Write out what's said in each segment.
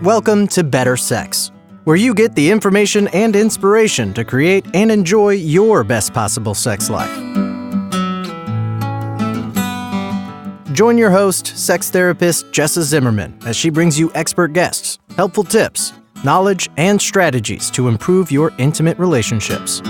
Welcome to Better Sex, where you get the information and inspiration to create and enjoy your best possible sex life. Join your host, sex therapist Jessa Zimmerman, as she brings you expert guests, helpful tips, knowledge, and strategies to improve your intimate relationships.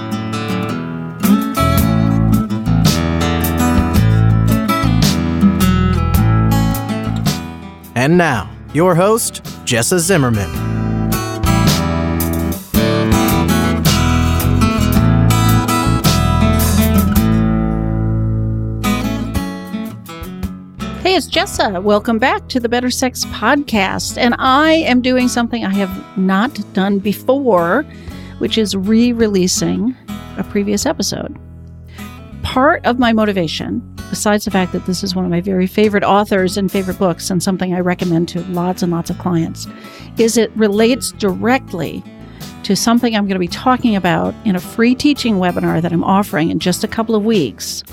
And now, your host, Jessa Zimmerman. Hey, it's Jessa. Welcome back to the Better Sex Podcast. And I am doing something I have not done before, which is re-releasing a previous episode. Part of my motivation, besides the fact that this is one of my very favorite authors and favorite books and something I recommend to lots and lots of clients, is it relates directly to something I'm going to be talking about in a free teaching webinar that I'm offering in just a couple of weeks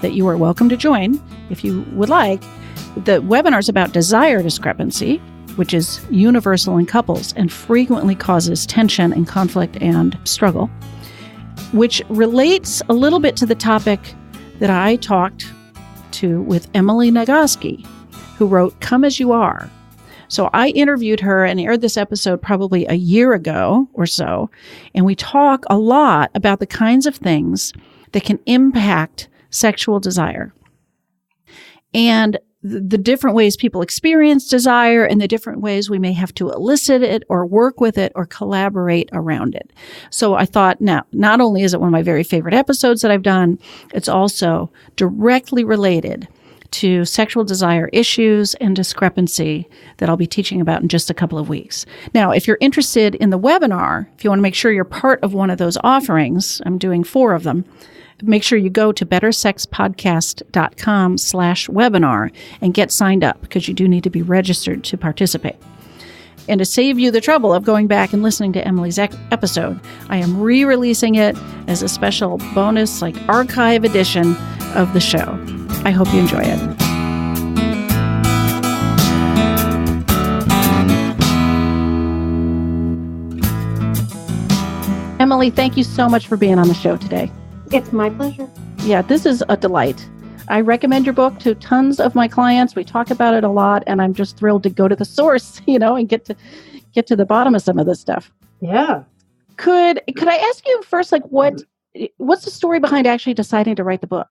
that you are welcome to join if you would like. The webinar is about desire discrepancy, which is universal in couples and frequently causes tension and conflict and struggle, which relates a little bit to the topic that I talked to with Emily Nagoski, who wrote Come As You Are. So I interviewed her and aired this episode probably a year ago or so, and we talk a lot about the kinds of things that can impact sexual desire and the different ways people experience desire and the different ways we may have to elicit it or work with it or collaborate around it. So I thought, now, not only is it one of my very favorite episodes that I've done, it's also directly related to sexual desire issues and discrepancy that I'll be teaching about in just a couple of weeks. Now, if you're interested in the webinar, if you want to make sure you're part of one of those offerings, I'm doing 4 of them, make sure you go to bettersexpodcast.com/webinar and get signed up, because you do need to be registered to participate. And to save you the trouble of going back and listening to Emily's episode, I am re-releasing it as a special bonus, archive edition of the show. I hope you enjoy it. Emily, thank you so much for being on the show today. It's my pleasure. Yeah, this is a delight. I recommend your book to tons of my clients. We talk about it a lot, and I'm just thrilled to go to the source, and get to the bottom of some of this stuff. Yeah. Could I ask you first, what's the story behind actually deciding to write the book?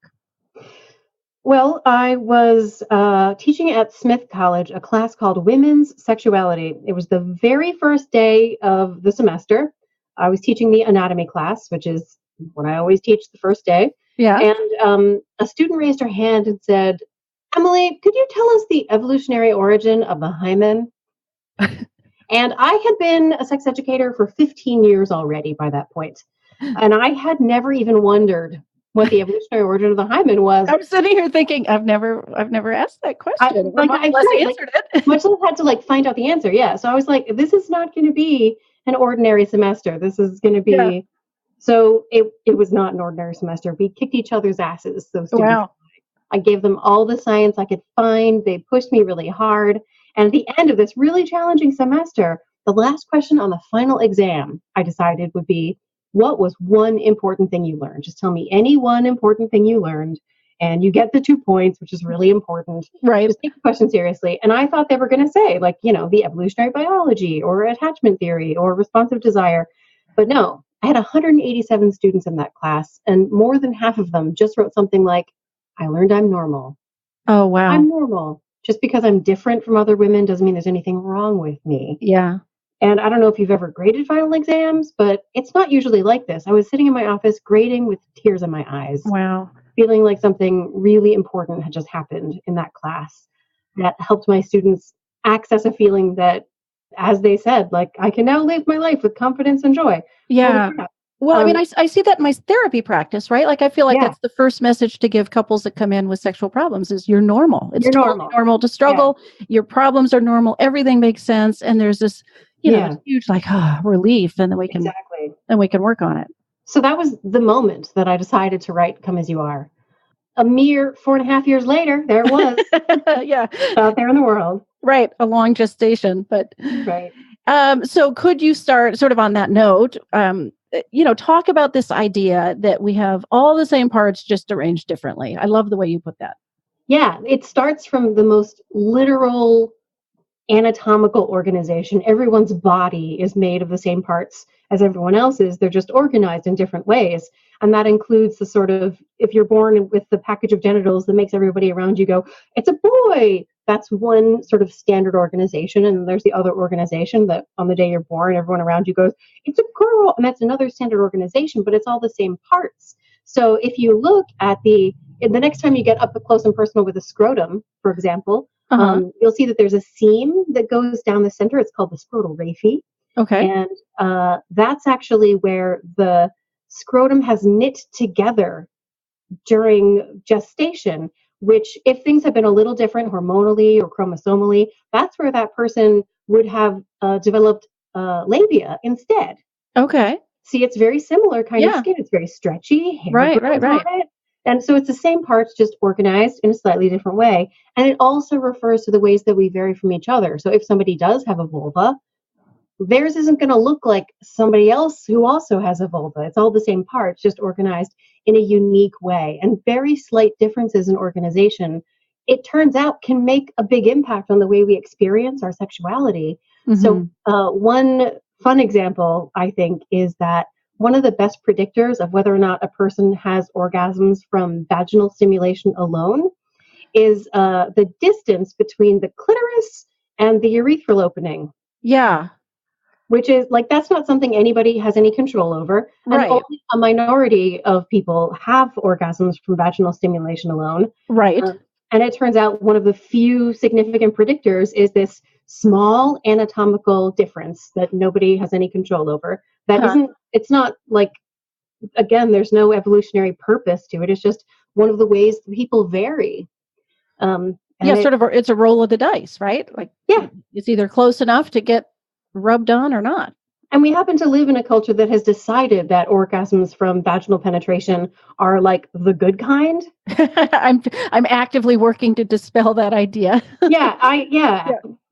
Well, I was teaching at Smith College a class called Women's Sexuality. It was the very first day of the semester. I was teaching the anatomy class, which is what I always teach the first day. Yeah. And a student raised her hand and said, Emily, could you tell us the evolutionary origin of the hymen? And I had been a sex educator for 15 years already by that point. And I had never even wondered what the evolutionary origin of the hymen was. I'm sitting here thinking, I've never asked that question. I answered it. Much less had to find out the answer. Yeah. So I was like, this is not going to be an ordinary semester. This is going to be... Yeah. So it was not an ordinary semester. We kicked each other's asses. Those students. Wow. I gave them all the science I could find. They pushed me really hard. And at the end of this really challenging semester, the last question on the final exam, I decided would be, what was one important thing you learned? Just tell me any one important thing you learned. And you get the 2 points, which is really important. Right. Just take the question seriously. And I thought they were going to say, the evolutionary biology or attachment theory or responsive desire. But no. I had 187 students in that class, and more than half of them just wrote something like, I learned I'm normal. Oh, wow. I'm normal. Just because I'm different from other women doesn't mean there's anything wrong with me. Yeah. And I don't know if you've ever graded final exams, but it's not usually like this. I was sitting in my office grading with tears in my eyes. Wow. Feeling like something really important had just happened in that class that helped my students access a feeling that, as they said, I can now live my life with confidence and joy. Yeah. Well, I see that in my therapy practice, right? I feel like that's the first message to give couples that come in with sexual problems is you're normal. It's totally normal to struggle. Yeah. Your problems are normal. Everything makes sense. And there's this, this huge relief, and then we can work on it. So that was the moment that I decided to write Come As You Are. A mere 4.5 years later, there it was. Yeah. Out there in the world. Right. A long gestation, but right. So could you start sort of on that note, talk about this idea that we have all the same parts just arranged differently. I love the way you put that. Yeah, it starts from the most literal anatomical organization. Everyone's body is made of the same parts as everyone else's. They're just organized in different ways. And that includes the sort of, if you're born with the package of genitals that makes everybody around you go, it's a boy. That's one sort of standard organization. And there's the other organization that on the day you're born, everyone around you goes, it's a girl. And that's another standard organization, but it's all the same parts. So if you look at the next time you get up close and personal with a scrotum, for example, you'll see that there's a seam that goes down the center. It's called the scrotal raphe. Okay. And that's actually where the scrotum has knit together during gestation, which if things have been a little different hormonally or chromosomally, that's where that person would have developed labia instead. Okay. See, it's very similar kind of skin. It's very stretchy. Hair grows on it. And so it's the same parts, just organized in a slightly different way. And it also refers to the ways that we vary from each other. So if somebody does have a vulva, theirs isn't going to look like somebody else who also has a vulva. It's all the same parts, just organized in a unique way. And very slight differences in organization, it turns out, can make a big impact on the way we experience our sexuality. Mm-hmm. So one fun example, I think, is that one of the best predictors of whether or not a person has orgasms from vaginal stimulation alone is the distance between the clitoris and the urethral opening. Yeah. Which is like, that's not something anybody has any control over. And only a minority of people have orgasms from vaginal stimulation alone. Right. And it turns out one of the few significant predictors is this small anatomical difference that nobody has any control over. That isn't, it's not like, again, there's no evolutionary purpose to it. It's just one of the ways people vary. It's a roll of the dice, right? Like, it's either close enough to get rubbed on or not. And we happen to live in a culture that has decided that orgasms from vaginal penetration are like the good kind. I'm actively working to dispel that idea.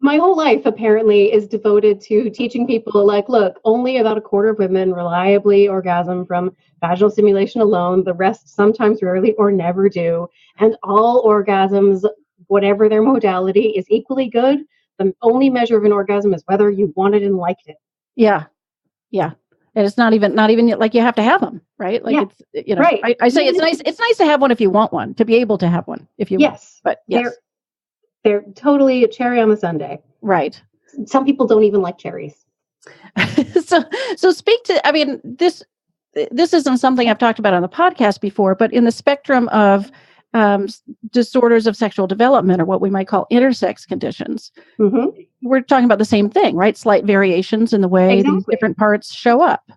My whole life apparently is devoted to teaching people like, look, only about a quarter of women reliably orgasm from vaginal stimulation alone. The rest sometimes, rarely, or never do. And all orgasms, whatever their modality, is equally good. The only measure of an orgasm is whether you wanted and liked it. Yeah. Yeah. And it's not even like you have to have them, right? Like it's, right. I say it's nice to have one if you want one, to be able to have one if you want. But yes. They're totally a cherry on the sundae. Right. Some people don't even like cherries. So speak to, I mean, this isn't something I've talked about on the podcast before, but in the spectrum of disorders of sexual development, or what we might call intersex conditions, we're talking about the same thing, right? Slight variations in the way these different parts show up.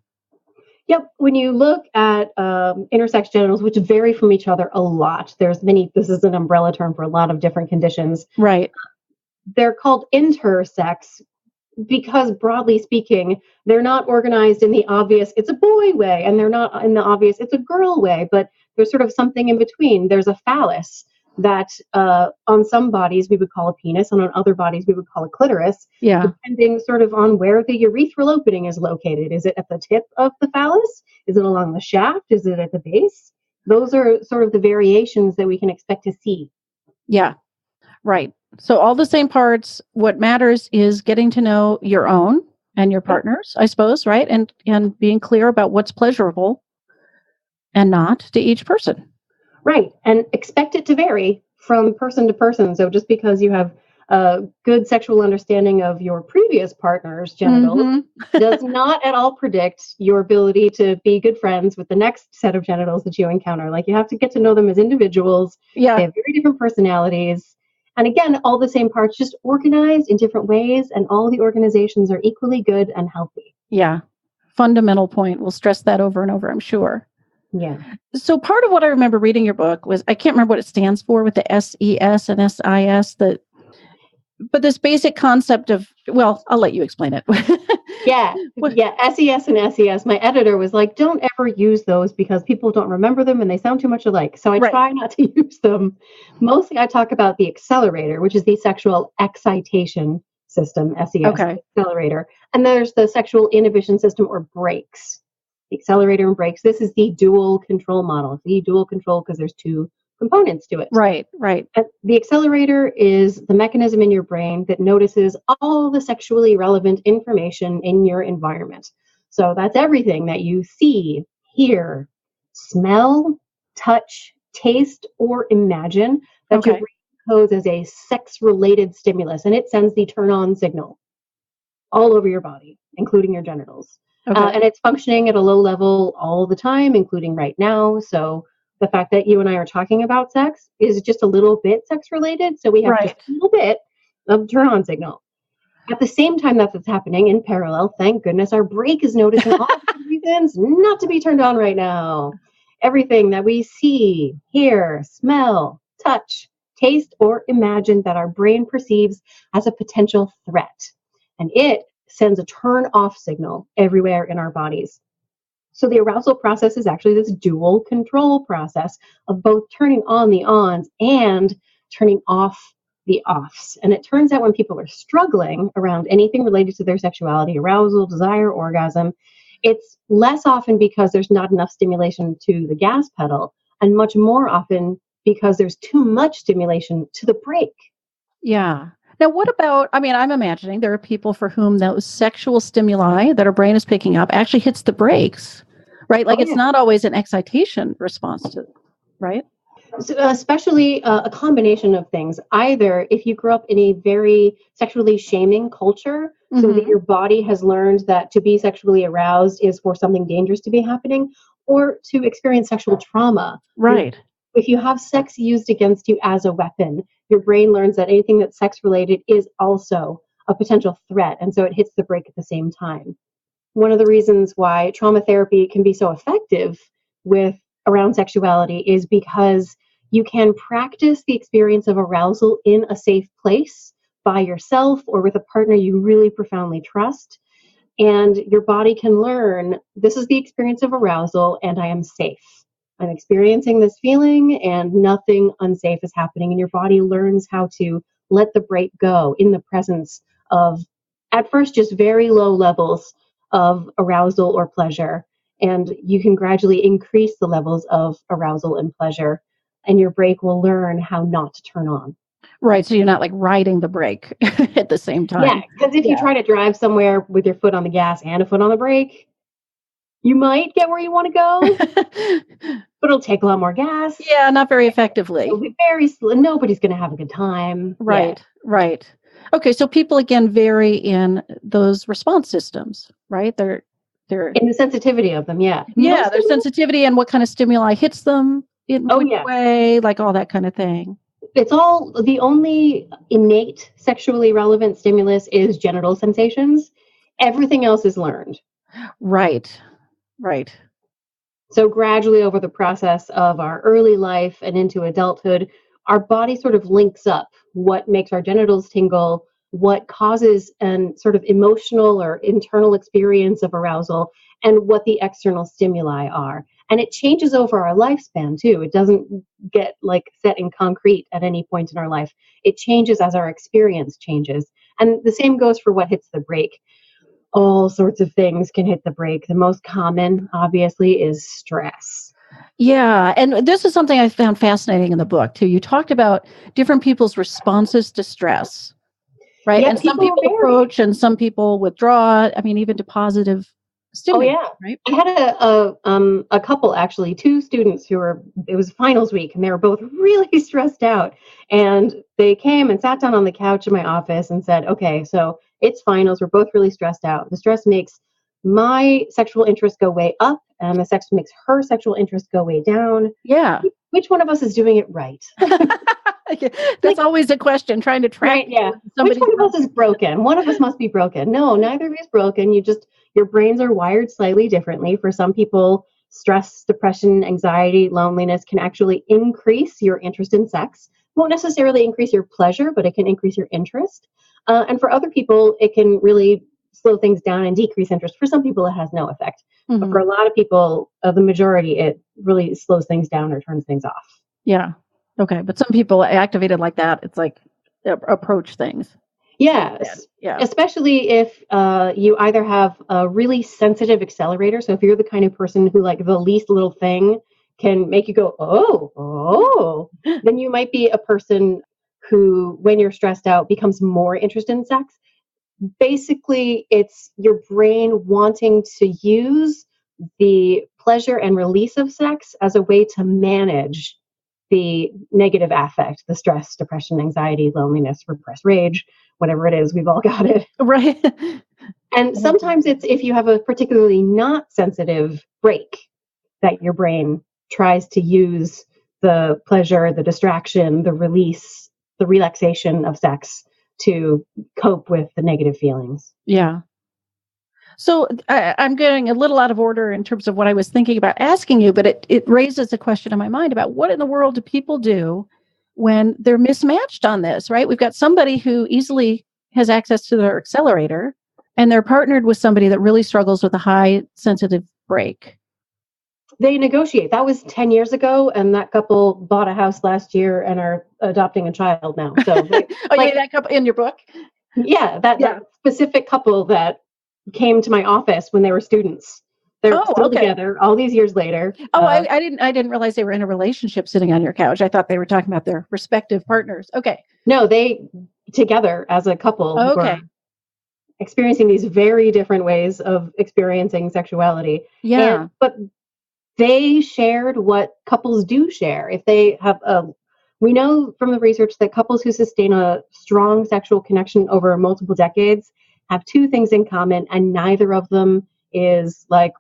Yep. When you look at intersex genitals, which vary from each other a lot, this is an umbrella term for a lot of different conditions. Right. They're called intersex because, broadly speaking, they're not organized in the obvious, it's a boy way, and they're not in the obvious, it's a girl way, but there's sort of something in between. There's a phallus that on some bodies we would call a penis, and on other bodies we would call a clitoris, depending sort of on where the urethral opening is located. Is it at the tip of the phallus? Is it along the shaft? Is it at the base? Those are sort of the variations that we can expect to see. Yeah, right. So all the same parts. What matters is getting to know your own and your partners, I suppose, right? And being clear about what's pleasurable and not to each person. Right. And expect it to vary from person to person. So just because you have a good sexual understanding of your previous partner's genitals does not at all predict your ability to be good friends with the next set of genitals that you encounter. Like, you have to get to know them as individuals. Yeah. They have very different personalities. And again, all the same parts, just organized in different ways. And all the organizations are equally good and healthy. Yeah. Fundamental point. We'll stress that over and over, I'm sure. Yeah. So part of what I remember reading your book was, I can't remember what it stands for with the SES and SIS, but this basic concept of, well, I'll let you explain it. Yeah. SES and SES. My editor was like, don't ever use those because people don't remember them and they sound too much alike. So I try not to use them. Mostly I talk about the accelerator, which is the sexual excitation system, SES, Okay. accelerator. And there's the sexual inhibition system, or brakes. The accelerator and brakes. This is the dual control model. The dual control because there's two components to it. Right. The accelerator is the mechanism in your brain that notices all the sexually relevant information in your environment. So that's everything that you see, hear, smell, touch, taste, or imagine that your Okay. brain codes as a sex-related stimulus, and it sends the turn-on signal all over your body, including your genitals. Okay. And it's functioning at a low level all the time, including right now. So the fact that you and I are talking about sex is just a little bit sex related. So we have just a little bit of turn on signal. At the same time that that's happening in parallel, thank goodness our brake is noticing all the reasons not to be turned on right now. Everything that we see, hear, smell, touch, taste, or imagine that our brain perceives as a potential threat. And it sends a turn off signal everywhere in our bodies. So the arousal process is actually this dual control process of both turning on the ons and turning off the offs. And it turns out when people are struggling around anything related to their sexuality, arousal, desire, orgasm, it's less often because there's not enough stimulation to the gas pedal, and much more often because there's too much stimulation to the brake. Yeah. Now, what about, I mean, I'm imagining there are people for whom those sexual stimuli that our brain is picking up actually hits the brakes, right? Like it's not always an excitation response to, right? So, especially a combination of things. Either if you grew up in a very sexually shaming culture, so that your body has learned that to be sexually aroused is for something dangerous to be happening, or to experience sexual trauma. Right. If you have sex used against you as a weapon, your brain learns that anything that's sex related is also a potential threat. And so it hits the brake at the same time. One of the reasons why trauma therapy can be so effective with around sexuality is because you can practice the experience of arousal in a safe place by yourself or with a partner you really profoundly trust. And your body can learn this is the experience of arousal and I am safe. I'm experiencing this feeling and nothing unsafe is happening. And your body learns how to let the brake go in the presence of, at first, just very low levels of arousal or pleasure. And you can gradually increase the levels of arousal and pleasure. And your brake will learn how not to turn on. Right. So you're not like riding the brake at the same time. Yeah, because if you try to drive somewhere with your foot on the gas and a foot on the brake, you might get where you want to go, but it'll take a lot more gas. Yeah, not very effectively. It'll be very slow. Nobody's going to have a good time. Right. Okay, so people again vary in those response systems, right? They're In the sensitivity of them, yeah. Yeah, their sensitivity and what kind of stimuli hits them in which way, like all that kind of thing. It's all, the only innate sexually relevant stimulus is genital sensations. Everything else is learned. Right. So gradually over the process of our early life and into adulthood, our body sort of links up what makes our genitals tingle, what causes an sort of emotional or internal experience of arousal, and what the external stimuli are. And it changes over our lifespan too. It doesn't get like set in concrete at any point in our life. It changes as our experience changes. And the same goes for what hits the brake. All sorts of things can hit the brake. The most common, obviously, is stress. Yeah, and this is something I found fascinating in the book too. You talked about different people's responses to stress, right? Yeah, and some people approach and some people withdraw. I mean, even to positive stimuli. Oh yeah, right? I had a couple actually, two students who were. It was finals week, and they were both really stressed out. And they came and sat down on the couch in my office and said, "Okay, so it's finals. We're both really stressed out. The stress makes my sexual interest go way up, and the sex makes her sexual interest go way down. Yeah, which one of us is doing it right?" That's always a question, trying to track. Right, yeah. Which one of us is broken? One of us must be broken. No, neither of you is broken. Your brains are wired slightly differently. For some people, stress, depression, anxiety, loneliness can actually increase your interest in sex. Won't necessarily increase your pleasure, but it can increase your interest. And for other people, it can really slow things down and decrease interest. For some people, it has no effect. But for a lot of people, the majority, it really slows things down or turns things off. Yeah. Okay. But some people activated like that, it's like approach things. Yes. Yeah. Especially if you either have a really sensitive accelerator. So if you're the kind of person who like the least little thing can make you go, oh, then you might be a person who, when you're stressed out, becomes more interested in sex. Basically, it's your brain wanting to use the pleasure and release of sex as a way to manage the negative affect, the stress, depression, anxiety, loneliness, repressed rage, whatever it is, we've all got it. Right. And sometimes it's if you have a particularly not sensitive break that your brain tries to use the pleasure, the distraction, the release, the relaxation of sex to cope with the negative feelings. Yeah. So I'm getting a little out of order in terms of what I was thinking about asking you, but it raises a question in my mind about what in the world do people do when they're mismatched on this, right? We've got somebody who easily has access to their accelerator and they're partnered with somebody that really struggles with a high sensitive break. They negotiate. That was 10 years ago, and that couple bought a house last year and are adopting a child now. So, You mean that couple in your book? Yeah, that specific couple that came to my office when they were students. They're still together all these years later. I didn't realize they were in a relationship sitting on your couch. I thought they were talking about their respective partners. Okay. No, they together as a couple were experiencing these very different ways of experiencing sexuality. Yeah. But they shared what couples do share. If they have we know from the research that couples who sustain a strong sexual connection over multiple decades have two things in common, and neither of them is like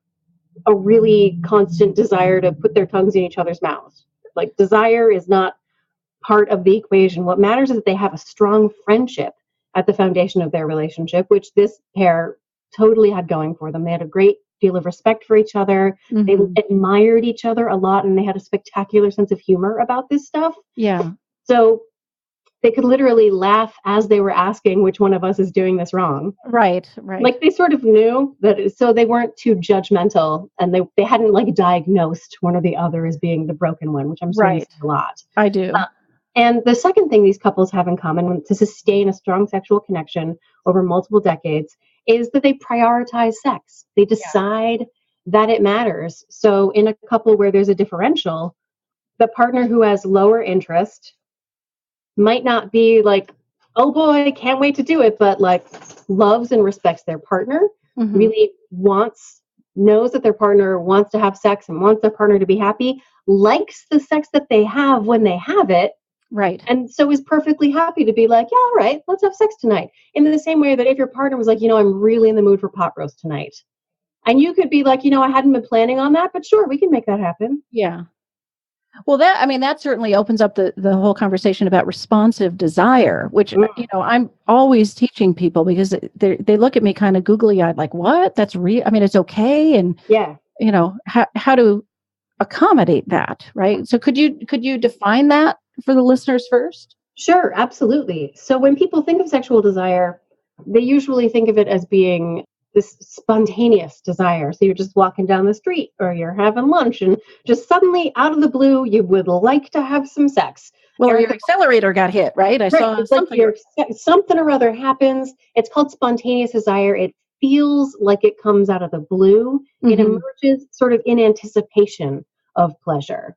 a really constant desire to put their tongues in each other's mouths. Like desire is not part of the equation. What matters is that they have a strong friendship at the foundation of their relationship, which this pair totally had going for them. They had a great deal of respect for each other. Mm-hmm. They admired each other a lot, and they had a spectacular sense of humor about this stuff. Yeah. So they could literally laugh as they were asking which one of us is doing this wrong. Right. Like they sort of knew that, so they weren't too judgmental, and they hadn't like diagnosed one or the other as being the broken one, which I'm saying a lot. I do. And the second thing these couples have in common to sustain a strong sexual connection over multiple decades is that they prioritize sex. They decide that it matters. So in a couple where there's a differential, the partner who has lower interest might not be like, oh boy, can't wait to do it, but like loves and respects their partner, really knows that their partner wants to have sex and wants their partner to be happy, likes the sex that they have when they have it. Right. And so is perfectly happy to be like, yeah, all right, let's have sex tonight. In the same way that if your partner was like, I'm really in the mood for pot roast tonight. And you could be like, I hadn't been planning on that, but sure, we can make that happen. Yeah. Well, that certainly opens up the whole conversation about responsive desire, which, I'm always teaching people because they look at me kind of googly eyed, like, what? That's real. I mean, it's okay. And, how to accommodate that. Right. So could you define that for the listeners first? Sure. Absolutely. So when people think of sexual desire, they usually think of it as being this spontaneous desire. So you're just walking down the street or you're having lunch and just suddenly out of the blue, you would like to have some sex. Well, your accelerator got hit, right? I saw it's something. Like something or other happens. It's called spontaneous desire. It feels like it comes out of the blue. Mm-hmm. It emerges sort of in anticipation of pleasure.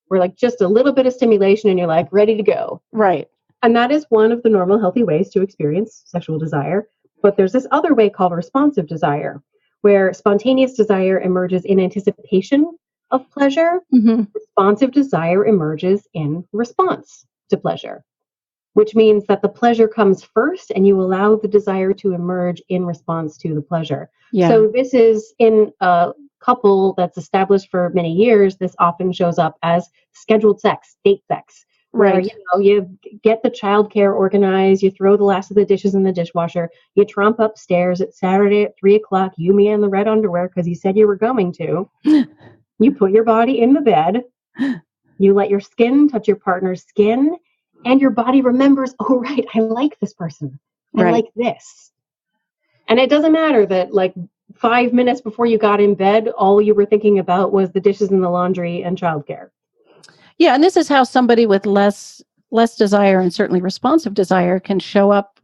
We're like just a little bit of stimulation and you're like ready to go. Right. And that is one of the normal healthy ways to experience sexual desire. But there's this other way called responsive desire, where spontaneous desire emerges in anticipation of pleasure. Mm-hmm. Responsive desire emerges in response to pleasure, which means that the pleasure comes first and you allow the desire to emerge in response to the pleasure. Yeah. So this is in a couple that's established for many years. This often shows up as scheduled sex, date sex. Where, you get the childcare organized, you throw the last of the dishes in the dishwasher, you tromp upstairs. It's Saturday at 3:00, you, me, and the red underwear because you said you were going to. You put your body in the bed, you let your skin touch your partner's skin, and your body remembers, oh, right, I like this person. I like this. And it doesn't matter that like 5 minutes before you got in bed, all you were thinking about was the dishes and the laundry and childcare. Yeah, and this is how somebody with less desire and certainly responsive desire can show up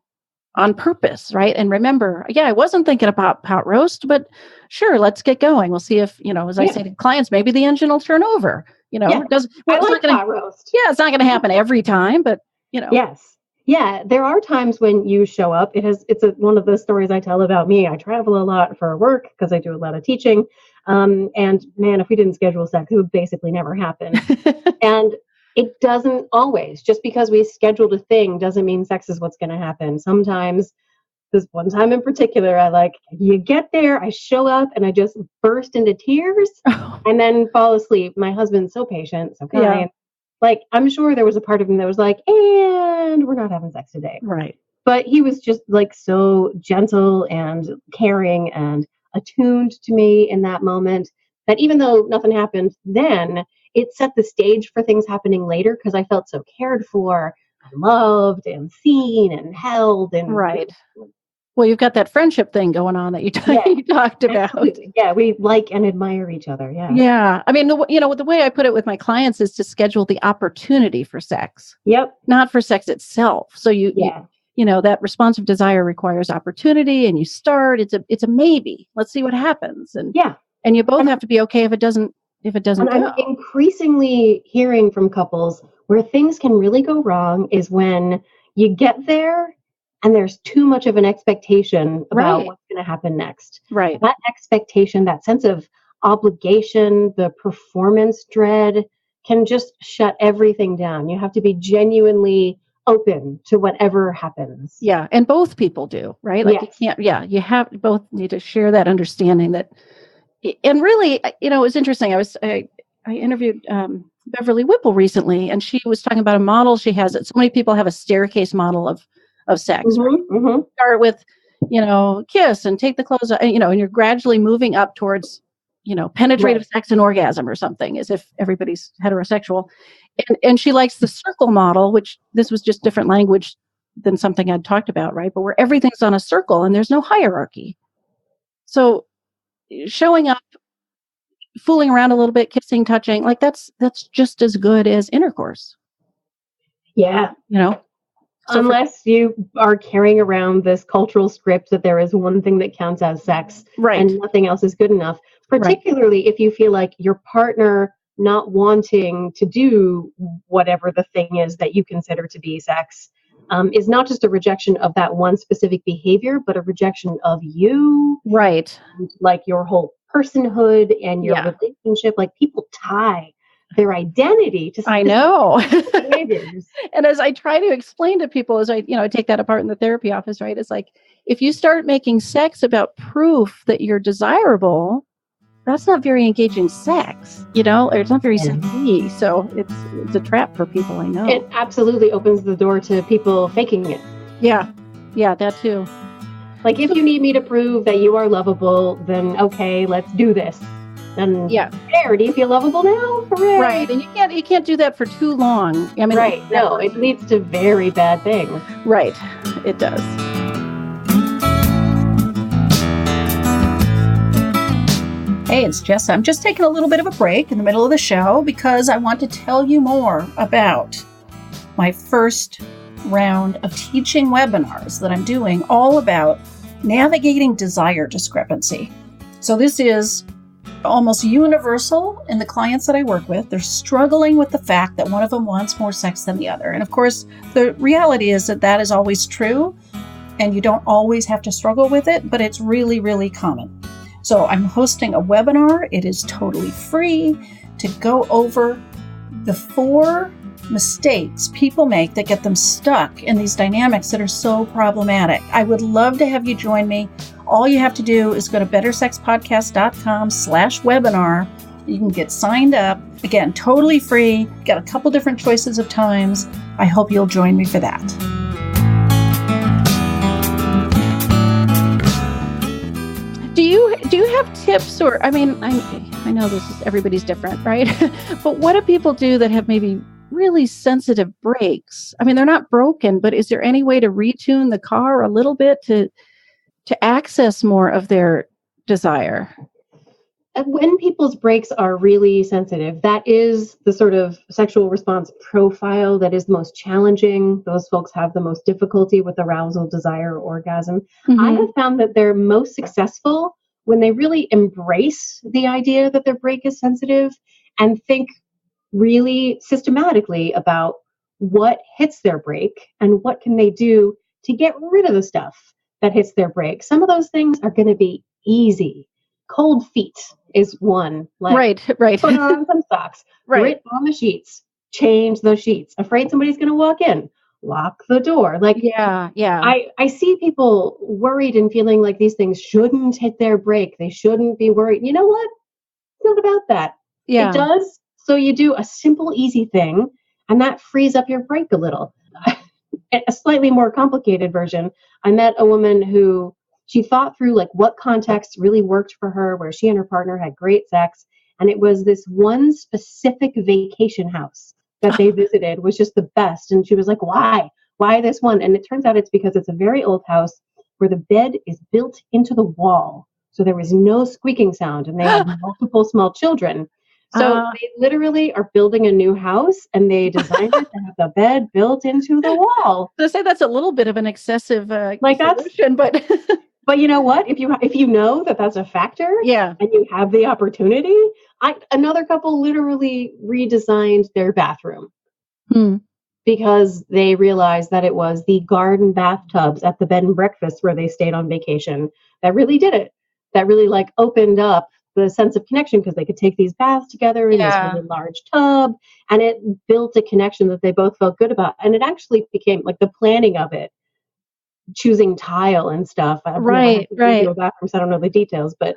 on purpose, right? And remember, yeah, I wasn't thinking about pot roast, but sure, let's get going. We'll see if, as I say to clients, maybe the engine will turn over. Yeah. I like pot roast. Yeah, it's not going to happen every time, but Yes. Yeah, there are times when you show up. One of the stories I tell about me. I travel a lot for work because I do a lot of teaching. And man, if we didn't schedule sex, it would basically never happen. And it doesn't always. Just because we scheduled a thing doesn't mean sex is what's going to happen. Sometimes, this one time in particular, you get there, I show up, and I just burst into tears and then fall asleep. My husband's so patient, so kind. Yeah. I'm sure there was a part of him that was like, and we're not having sex today. Right. But he was just so gentle and caring and attuned to me in that moment that even though nothing happened then, it set the stage for things happening later because I felt so cared for and loved and seen and held. And right. Well, you've got that friendship thing going on that you talked about. Absolutely. Yeah, we like and admire each other. Yeah. Yeah. I mean, the way I put it with my clients is to schedule the opportunity for sex. Yep. Not for sex itself. So that responsive desire requires opportunity, and you start. It's a maybe. Let's see what happens. And and you both have to be okay if it doesn't. And I'm increasingly hearing from couples where things can really go wrong is when you get there and there's too much of an expectation about what's going to happen next. Right. That expectation, that sense of obligation, the performance dread can just shut everything down. You have to be genuinely open to whatever happens. Yeah. And both people do, right? You can't, you have both need to share that understanding that, and really, it was interesting. I interviewed Beverly Whipple recently, and she was talking about a model she has. So many people have a staircase model of sex. Mm-hmm, right? Mm-hmm. Start with, kiss and take the clothes off, and you're gradually moving up towards, penetrative sex and orgasm or something, as if everybody's heterosexual. And she likes the circle model, which this was just different language than something I'd talked about, right? But where everything's on a circle and there's no hierarchy. So showing up, fooling around a little bit, kissing, touching, that's just as good as intercourse. Yeah. So unless you are carrying around this cultural script that there is one thing that counts as sex and nothing else is good enough, particularly if you feel like your partner not wanting to do whatever the thing is that you consider to be sex is not just a rejection of that one specific behavior, but a rejection of you. Right. Like your whole personhood and your relationship. Like people tie their identity to I know. behaviors. And as I try to explain to people, as I take that apart in the therapy office, right? It's like, if you start making sex about proof that you're desirable, that's not very engaging sex, or it's not very sexy. So it's a trap for people, I know. It absolutely opens the door to people faking it. Yeah. Yeah, that too. Like if you need me to prove that you are lovable, then okay, let's do this. And there, do you feel lovable now? Hooray. Right, and you can't do that for too long. I mean, no, it leads to very bad things. Right, it does. Hey, it's Jess. I'm just taking a little bit of a break in the middle of the show because I want to tell you more about my first round of teaching webinars that I'm doing all about navigating desire discrepancy. So this is almost universal in the clients that I work with. They're struggling with the fact that one of them wants more sex than the other. And of course, the reality is that is always true, and you don't always have to struggle with it, but it's really, really common. So I'm hosting a webinar. It is totally free to go over the 4 mistakes people make that get them stuck in these dynamics that are so problematic. I would love to have you join me. All you have to do is go to bettersexpodcast.com/webinar. You can get signed up. Again, totally free. Got a couple different choices of times. I hope you'll join me for that. Do you have tips, or I know this is everybody's different, right? But what do people do that have maybe really sensitive brakes? I mean, they're not broken, but is there any way to retune the car a little bit to access more of their desire? When people's breaks are really sensitive, that is the sort of sexual response profile that is the most challenging. Those folks have the most difficulty with arousal, desire, orgasm. I have found that they're most successful when they really embrace the idea that their break is sensitive and think really systematically about what hits their break and what can they do to get rid of the stuff that hits their break. Some of those things are going to be easy. Cold feet is one. Like, Right. put on some socks, Right. grit on the sheets, change those sheets. Afraid somebody's going to walk in, lock the door. Like, Yeah. I see people worried and feeling like these things shouldn't hit their break. They shouldn't be worried. You know what? It's not about that. Yeah. It does. So you do a simple, easy thing, and that frees up your break a little. A slightly more complicated version. I met a woman who she thought through like what context really worked for her, where she and her partner had great sex. And it was this one specific vacation house that they visited was just the best. And she was like, why? Why this one? And it turns out it's because it's a very old house where the bed is built into the wall. So there was no squeaking sound, and they had multiple small children. So they literally are building a new house, and they designed it to have the bed built into the wall. To say that's a little bit of an excessive Like solution, but but you know what? If you know that that's a factor, yeah, and you have the opportunity, another couple literally redesigned their bathroom because they realized that it was the garden bathtubs at the bed and breakfast where they stayed on vacation that really did it. That really like opened up the sense of connection because they could take these baths together in this really large tub, and it built a connection that they both felt good about. And it actually became like the planning of it, choosing tile and stuff. I've never had to do a bathroom, so I don't know the details, but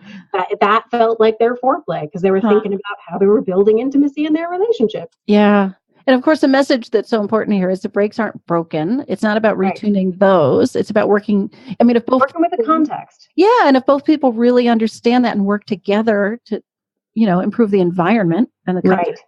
that felt like their foreplay because they were thinking about how they were building intimacy in their relationship. Yeah. And of course, the message that's so important here is the breaks aren't broken. It's not about retuning those. It's about working. I mean, if both working with the context. Yeah. And if both people really understand that and work together to, improve the environment and the context,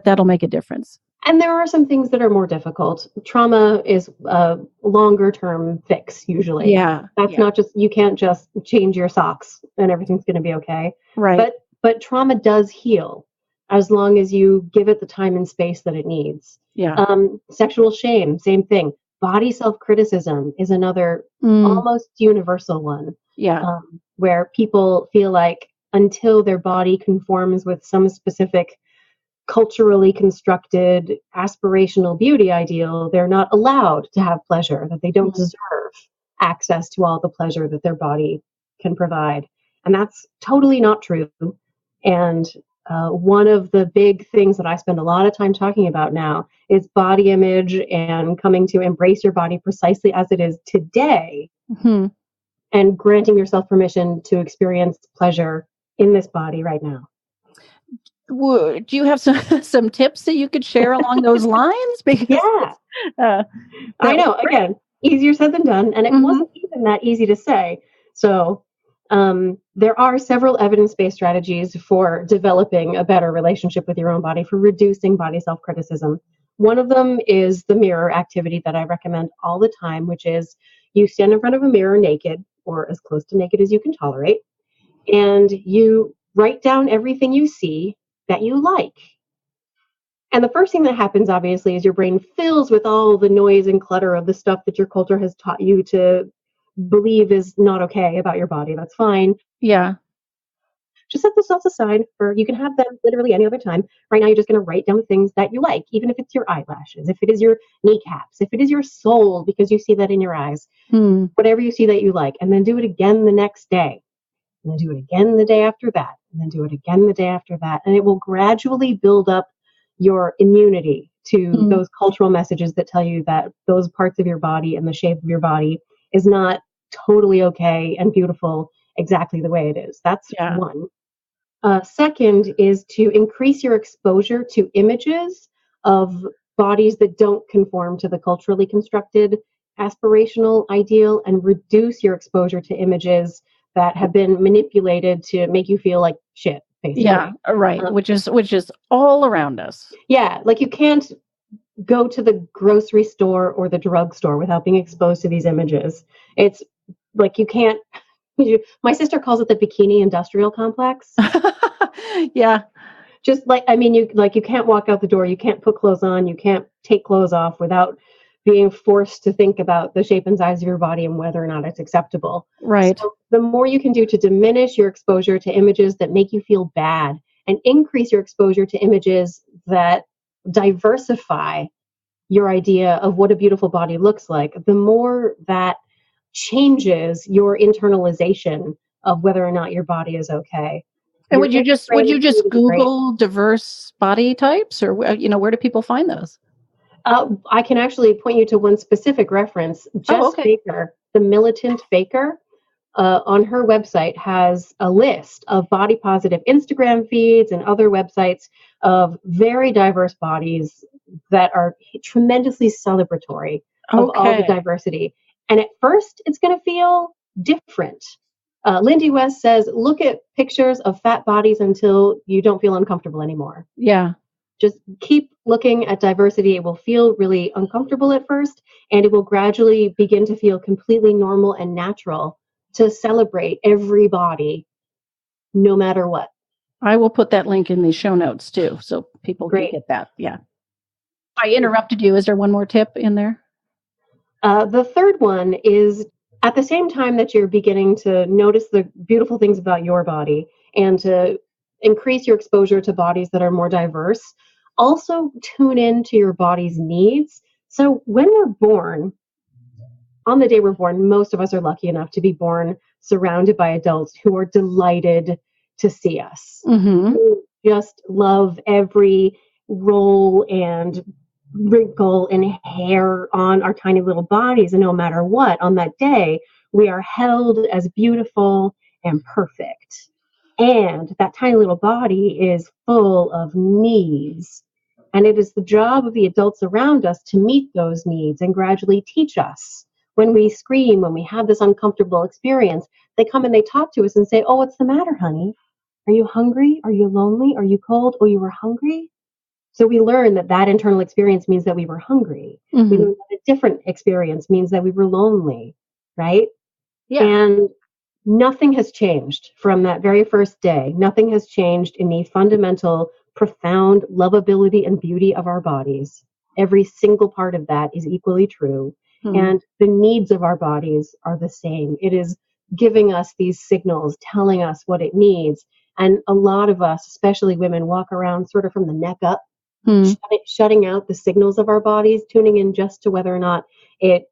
that'll make a difference. And there are some things that are more difficult. Trauma is a longer term fix usually. Yeah. That's not just, you can't just change your socks and everything's going to be okay. Right. But trauma does heal as long as you give it the time and space that it needs. Yeah. Sexual shame, same thing. Body self-criticism is another almost universal one. Yeah. Where people feel like until their body conforms with some specific culturally constructed aspirational beauty ideal, they're not allowed to have pleasure, that they don't deserve access to all the pleasure that their body can provide. And that's totally not true. And one of the big things that I spend a lot of time talking about now is body image and coming to embrace your body precisely as it is today, and granting yourself permission to experience pleasure in this body right now. Do you have some tips that you could share along those lines? Because I know, again, easier said than done, and it wasn't even that easy to say. So there are several evidence-based strategies for developing a better relationship with your own body, for reducing body self-criticism. One of them is the mirror activity that I recommend all the time, which is you stand in front of a mirror naked, or as close to naked as you can tolerate, and you write down everything you see that you like. And the first thing that happens, obviously, is your brain fills with all the noise and clutter of the stuff that your culture has taught you to believe is not okay about your body. That's fine. Yeah. Just set those thoughts aside you can have them literally any other time. Right now, you're just going to write down the things that you like, even if it's your eyelashes, if it is your kneecaps, if it is your soul, because you see that in your eyes, whatever you see that you like, and then do it again the next day. And then do it again the day after that, and then do it again the day after that. And it will gradually build up your immunity to those cultural messages that tell you that those parts of your body and the shape of your body is not totally okay and beautiful exactly the way it is. That's one. Second is to increase your exposure to images of bodies that don't conform to the culturally constructed aspirational ideal, and reduce your exposure to images that have been manipulated to make you feel like shit, basically. Yeah, right. Which is all around us. Yeah, like you can't go to the grocery store or the drugstore without being exposed to these images. It's like you can't My sister calls it the bikini industrial complex. Yeah. Just like, you can't walk out the door, you can't put clothes on, you can't take clothes off without being forced to think about the shape and size of your body and whether or not it's acceptable. Right. So the more you can do to diminish your exposure to images that make you feel bad and increase your exposure to images that diversify your idea of what a beautiful body looks like, the more that changes your internalization of whether or not your body is okay. And Your would you integrated just food is great. Google diverse body types, or where do people find those? I can actually point you to one specific reference. Oh, Jess okay. Baker, the militant baker, on her website has a list of body positive Instagram feeds and other websites of very diverse bodies that are tremendously celebratory of all the Okay. diversity. And at first, it's going to feel different. Lindy West says, look at pictures of fat bodies until you don't feel uncomfortable anymore. Yeah. Just keep looking at diversity. It will feel really uncomfortable at first, and it will gradually begin to feel completely normal and natural to celebrate every body, no matter what. I will put that link in the show notes too, so people can Great. get that. Yeah. I interrupted you. Is there one more tip in there? The third one is at the same time that you're beginning to notice the beautiful things about your body and to increase your exposure to bodies that are more diverse, also tune into your body's needs. So when we're born, on the day we're born, most of us are lucky enough to be born surrounded by adults who are delighted to see us, Mm-hmm. who just love every roll and wrinkle and hair on our tiny little bodies. And no matter what, on that day, we are held as beautiful and perfect. And that tiny little body is full of needs. And it is the job of the adults around us to meet those needs and gradually teach us. When we scream, when we have this uncomfortable experience, they come and they talk to us and say, oh, what's the matter, honey? Are you hungry? Are you lonely? Are you cold? Oh, you were hungry? So we learn that that internal experience means that we were hungry. Mm-hmm. We learn that a different experience means that we were lonely, right? Yeah. And nothing has changed from that very first day. Nothing has changed in the fundamental, profound lovability and beauty of our bodies. Every single part of that is equally true. Mm-hmm. And the needs of our bodies are the same. It is giving us these signals, telling us what it needs. And a lot of us, especially women, walk around sort of from the neck up, shutting out the signals of our bodies, tuning in just to whether or not it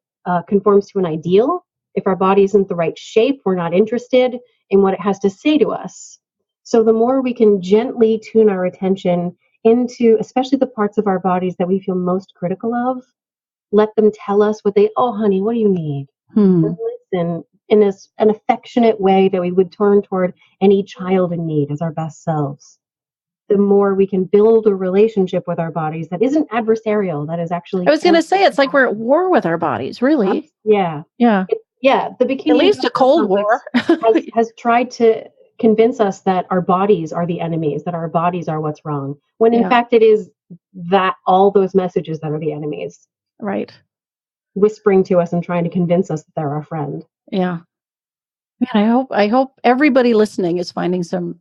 conforms to an ideal. If our body isn't the right shape, we're not interested in what it has to say to us. So the more we can gently tune our attention into, especially the parts of our bodies that we feel most critical of, let them tell us oh, honey, what do you need? Hmm. And listen in an affectionate way that we would turn toward any child in need as our best selves. The more we can build a relationship with our bodies that isn't adversarial, that is actually. I was going to say, it's like we're at war with our bodies, really. Yeah. Yeah. The bikini at least a Cold War has tried to convince us that our bodies are the enemies, that our bodies are what's wrong, when in fact it is that all those messages that are the enemies. Right. Whispering to us and trying to convince us that they're our friend. Yeah. Man, I hope everybody listening is finding some,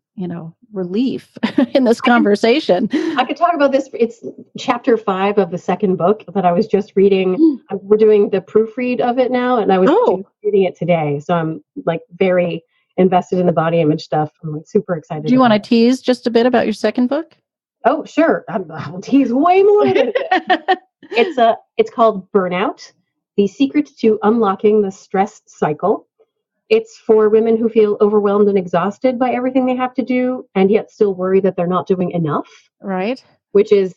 relief in this conversation. I could talk about this. It's chapter 5 of the second book that I was just reading. We're doing the proofread of it now, and I was just reading it today. So I'm like very invested in the body image stuff. I'm like super excited. Do you want to tease just a bit about your second book? Oh, sure. I'll tease way more than this. It's called Burnout: The Secret to Unlocking the Stress Cycle. It's for women who feel overwhelmed and exhausted by everything they have to do and yet still worry that they're not doing enough. Right.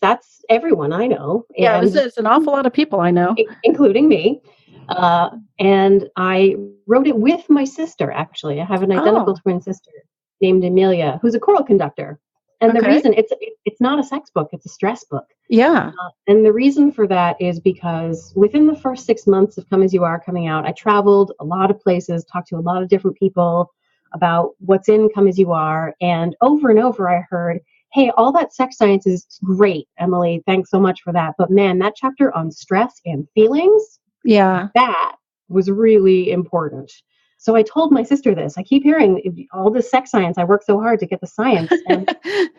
That's everyone I know. Yeah, it's an awful lot of people I know. Including me. And I wrote it with my sister, actually. I have an identical twin sister named Amelia, who's a choral conductor. And the reason it's not a sex book, it's a stress book. Yeah. And the reason for that is because within the first 6 months of Come As You Are coming out, I traveled a lot of places, talked to a lot of different people about what's in Come As You Are. And over I heard, hey, all that sex science is great, Emily. Thanks so much for that. But man, that chapter on stress and feelings, that was really important. So I told my sister this. I keep hearing all this sex science. I work so hard to get the science,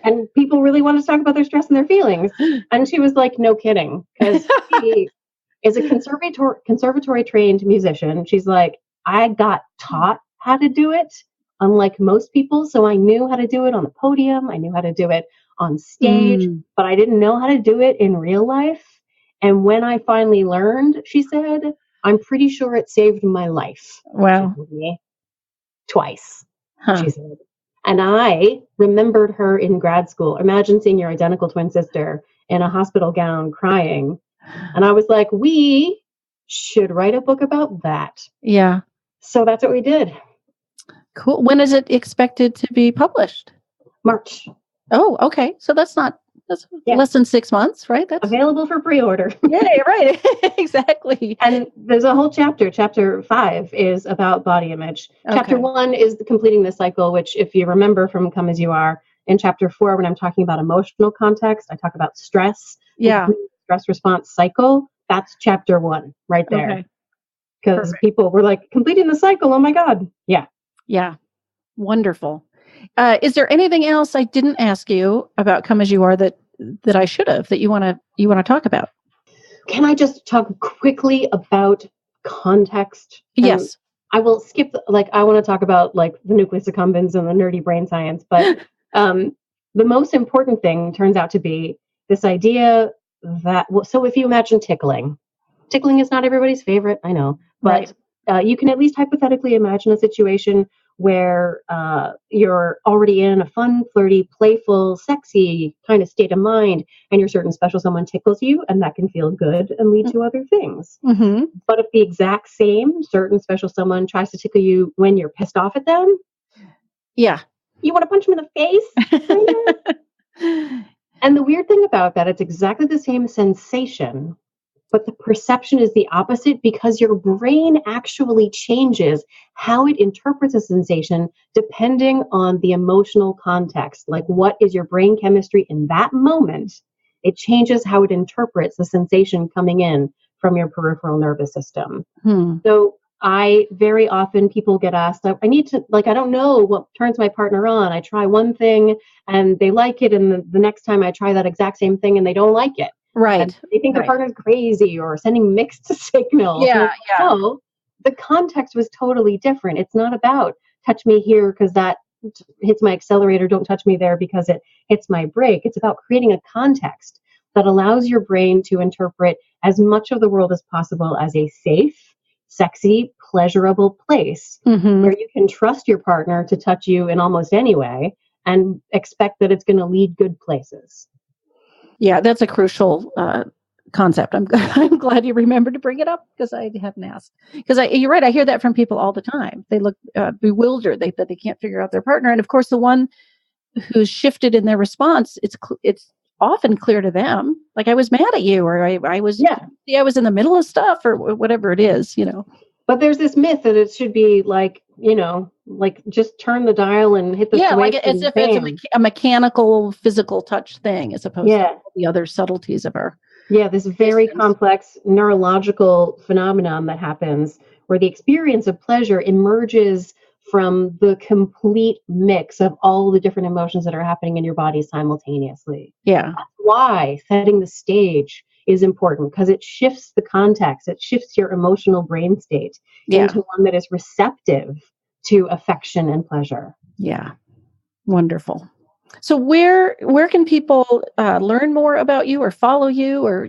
and people really want to talk about their stress and their feelings. And she was like, no kidding, because she is a conservatory trained musician. She's like, I got taught how to do it, unlike most people. So I knew how to do it on the podium. I knew how to do it on stage, but I didn't know how to do it in real life. And when I finally learned, she said, I'm pretty sure it saved my life. Wow. She told me twice, she said. And I remembered her in grad school. Imagine seeing your identical twin sister in a hospital gown crying. And I was like, we should write a book about that. Yeah. So that's what we did. Cool. When is it expected to be published? March. Oh, okay. So that's less than 6 months, right? That's available for pre-order. Yeah, right. Exactly. And there's a whole chapter. Chapter 5 is about body image. Okay. Chapter 1 is completing the cycle, which if you remember from Come As You Are, in chapter 4, when I'm talking about emotional context, I talk about stress. Yeah. Stress response cycle. That's chapter 1 right there. Because people were like, completing the cycle. Oh my God. Yeah. Yeah. Wonderful. Is there anything else I didn't ask you about Come As You Are that I should have, that you want to talk about? Can I just talk quickly about context? Yes. I will skip, I want to talk about the nucleus accumbens and the nerdy brain science, but the most important thing turns out to be this idea that, so if you imagine tickling is not everybody's favorite, I know, but you can at least hypothetically imagine a situation where you're already in a fun, flirty, playful, sexy kind of state of mind, and your certain special someone tickles you, and that can feel good and lead to other things. Mm-hmm. But if the exact same certain special someone tries to tickle you when you're pissed off at them, yeah, you want to punch them in the face. And the weird thing about that, it's exactly the same sensation, but the perception is the opposite because your brain actually changes how it interprets a sensation depending on the emotional context. Like, what is your brain chemistry in that moment? It changes how it interprets the sensation coming in from your peripheral nervous system. So very often people get asked, I need to, I don't know what turns my partner on. I try one thing and they like it. And the next time I try that exact same thing and they don't like it. Right. And they think their partner's crazy or sending mixed signals. Yeah. No, the context was totally different. It's not about touch me here because that hits my accelerator. Don't touch me there because it hits my brake. It's about creating a context that allows your brain to interpret as much of the world as possible as a safe, sexy, pleasurable place where you can trust your partner to touch you in almost any way and expect that it's going to lead good places. Yeah, that's a crucial concept. I'm glad you remembered to bring it up because I hadn't asked. Because you're right, I hear that from people all the time. They look bewildered that they can't figure out their partner, and of course, the one who's shifted in their response, it's often clear to them. Like, I was mad at you, or I was I was in the middle of stuff, or whatever it is, But there's this myth that it should be just turn the dial and hit the switch. Like as if it's a mechanical, physical touch thing, as opposed to the other subtleties of our. Yeah, this very complex neurological phenomenon that happens where the experience of pleasure emerges from the complete mix of all the different emotions that are happening in your body simultaneously. Yeah. That's why setting the stage is important, because it shifts the context. It shifts your emotional brain state into one that is receptive to affection and pleasure. Yeah. Wonderful. So where can people learn more about you or follow you or,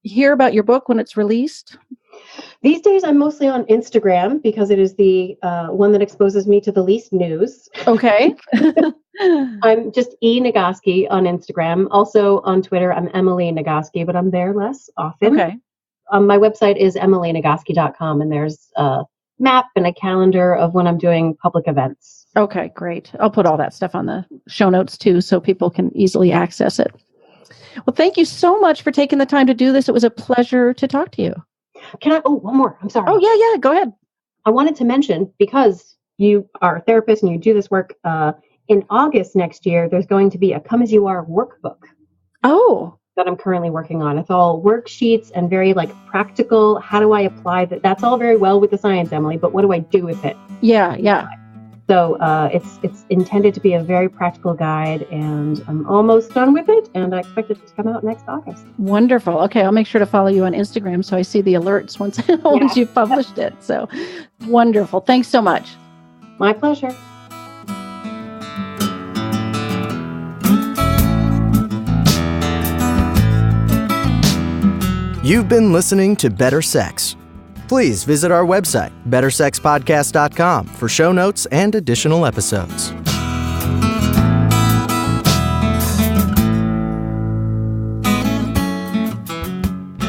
hear about your book when it's released? These days, I'm mostly on Instagram because it is the one that exposes me to the least news. Okay. I'm just Nagoski on Instagram. Also on Twitter, I'm Emily Nagoski, but I'm there less often. Okay. My website is emilynagoski.com, and there's a map and a calendar of when I'm doing public events. Okay, great. I'll put all that stuff on the show notes too, so people can easily access it. Well, thank you so much for taking the time to do this. It was a pleasure to talk to you. Can I? Oh, one more. I'm sorry. Oh, yeah. Go ahead. I wanted to mention, because you are a therapist and you do this work, in August next year, there's going to be a Come As You Are workbook. Oh. that I'm currently working on. It's all worksheets and very like practical. How do I apply that? That's all very well with the science, Emily, but what do I do with it? Yeah. So it's intended to be a very practical guide, and I'm almost done with it, and I expect it to come out next August. Wonderful. Okay, I'll make sure to follow you on Instagram so I see the alerts once you've published it. So wonderful. Thanks so much. My pleasure. You've been listening to Better Sex. Please visit our website, bettersexpodcast.com, for show notes and additional episodes.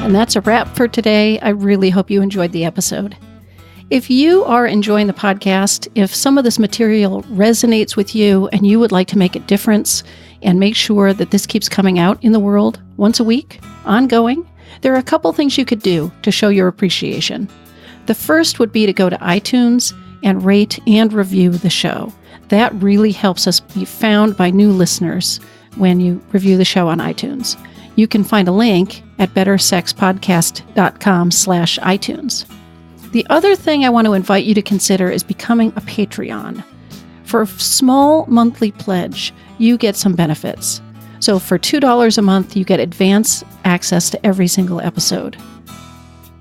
And that's a wrap for today. I really hope you enjoyed the episode. If you are enjoying the podcast, if some of this material resonates with you and you would like to make a difference and make sure that this keeps coming out in the world once a week, ongoing, there are a couple things you could do to show your appreciation. The first would be to go to iTunes and rate and review the show. That really helps us be found by new listeners when you review the show on iTunes. You can find a link at bettersexpodcast.com/iTunes. The other thing I want to invite you to consider is becoming a Patreon. For a small monthly pledge, you get some benefits. So for $2 a month, you get advance access to every single episode.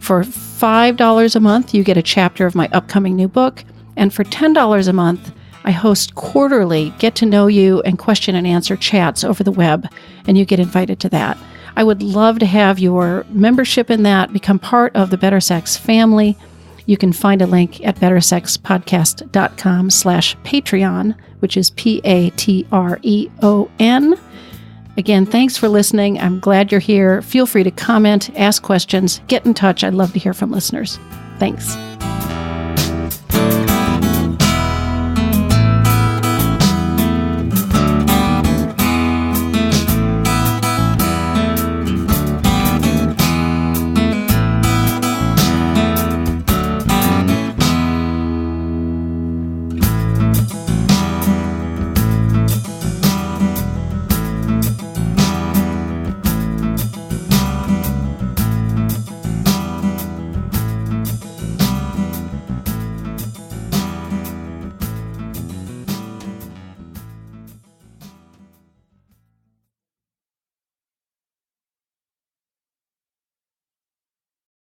For $5 a month, you get a chapter of my upcoming new book. And for $10 a month, I host quarterly get-to-know-you and question and answer chats over the web, and you get invited to that. I would love to have your membership in that, become part of the Better Sex family. You can find a link at bettersexpodcast.com/Patreon, which is Patreon. Again, thanks for listening. I'm glad you're here. Feel free to comment, ask questions, get in touch. I'd love to hear from listeners. Thanks.